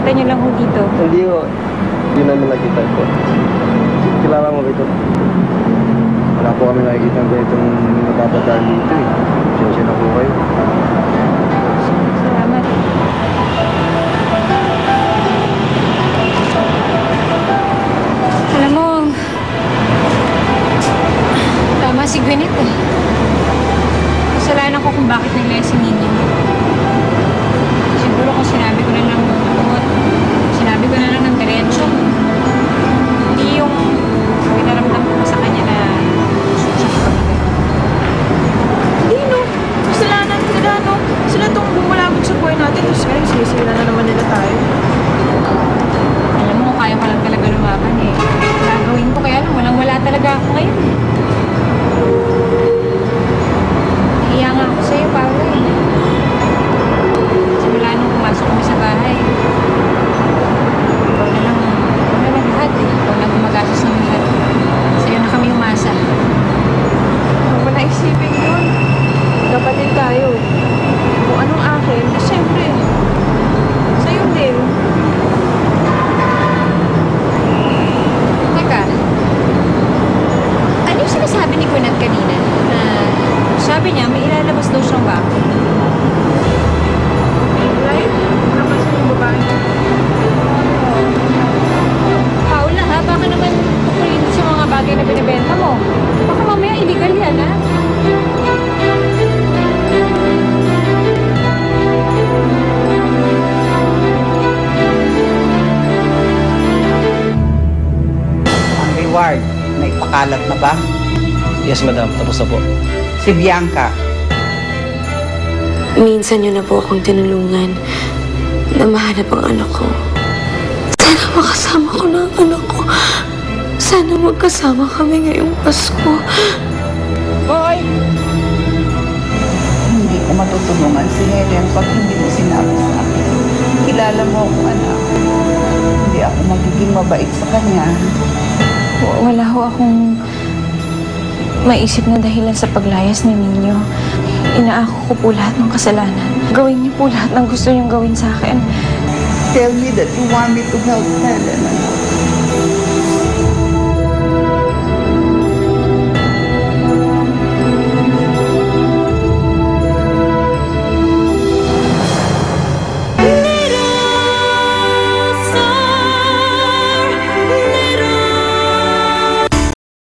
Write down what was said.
Kakita niyo lang ho dito. Hindi ho. Hindi namin nakita ito. Kilala mo ba ito? Wala po kami nakikita ng ganitong napapadaan dito eh. Siyensya na po kayo. Salamat. Alam mo, tama si Gwyneth eh. Kasalanan ko kung bakit naglaya si Nino. Siguro kung sinabi ko na lang ng diretso. Hindi yung pinaramdam ko sa kanya na susunod ka ba. Hindi, no. Kasalanan nila, no. Sila itong bumulabog sa buhay natin. Tapos ngayon, sinisira na naman nila tayo. Alam mo, kaya ko lang talaga lumaban eh. Gagawin ko kaya lang, walang-wala talaga ako ngayon eh. Nahiya nga ako sa'yo, Paolo eh. Simula nung pumasok kami sa bahay. Ikaw na lang lahat eh. Ikaw na gumagastos ng lahat. Sa'yo na kami umasa. Huwag mo na isipin yun. Kapatid tayo. Kung anong akin, eh, syempre, sa'yo din. Teka, ano yung sinasabi ni Gwyneth kanina? Na sabi niya, may ilalabas daw siyang bako. Right? Napansin yung babae. Paula ha, baka naman kukulitin sa mga bagay na binibenta mo. Baka mamaya illegal yan ha? Ang reward, may pakalat na ba? Yes, madam. Tapos na po. Si Bianca, Minsan niyo na po akong tinulungan na mahanap ang anak ko. Sana makasama ko na ang anak ko. Sana magkasama kami ngayong Pasko. Boy! Hindi ko matutulungan si Helen pag hindi mo sinabi sa akin. Kilala mo ako, anak. Hindi ako magiging mabait sa kanya. Wala ho akong maisip na dahilan sa paglayas ni Nino. Inaako ko po lahat ng kasalanan. Gawin niyo po lahat ng gusto niyong gawin sa akin. Tell me that you want me to help Helen, anak.